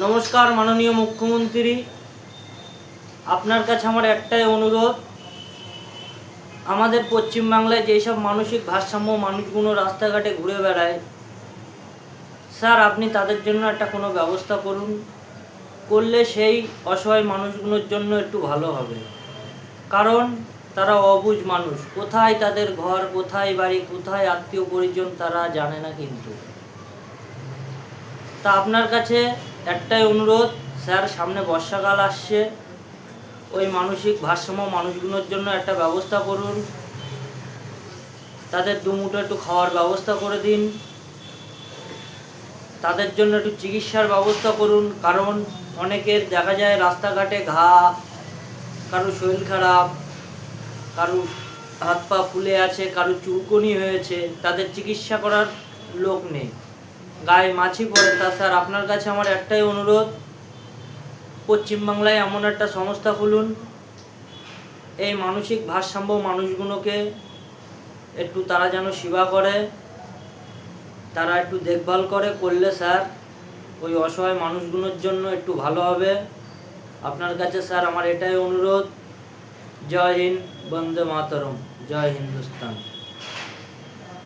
নমস্কার মাননীয় মুখ্যমন্ত্রী, আপনার কাছে আমার একটাই অনুরোধ, আমাদের পশ্চিমবাংলায় যেসব মানসিক ভারসাম্য মানুষগুলো রাস্তাঘাটে ঘুরে বেড়ায়, স্যার আপনি তাদের জন্য একটা কোনো ব্যবস্থা করুন। করলে সেই অসহায় মানুষগুলোর জন্য একটু ভালো হবে, কারণ তারা অবুঝ মানুষ। কোথায় তাদের ঘর, কোথায় বাড়ি, কোথায় আত্মীয় পরিজন তারা জানে না। কিন্তু তা আপনার কাছে একটাই অনুরোধ, স্যার সামনে বর্ষাকাল আসছে, ওই মানসিক ভারসাম্য মানুষগুলোর জন্য একটা ব্যবস্থা করুন। তাদের দুমুঠো একটু খাওয়ার ব্যবস্থা করে দিন, তাদের জন্য একটু চিকিৎসার ব্যবস্থা করুন। কারণ অনেকের দেখা যায় রাস্তাঘাটে ঘা, কারো শরীর খারাপ, কারো হাত পা ফুলে আছে, কারো চুলকনি হয়েছে, তাদের চিকিৎসা করার লোক নেই, গায়ে মাছি পড়ে। তা স্যার আপনার কাছে আমার একটাই অনুরোধ, পশ্চিমবাংলায় এমন একটা সংস্থা খুলুন, এই মানসিক ভারসাম্য মানুষগুলোকে একটু তারা যেন সেবা করে, তারা একটু দেখভাল করলে স্যার ওই অসহায় মানুষগুলোর জন্য একটু ভালো হবে। আপনার কাছে স্যার আমার এটাই অনুরোধ। জয় হিন্দ, বন্দে মাতরম, জয় হিন্দুস্তান।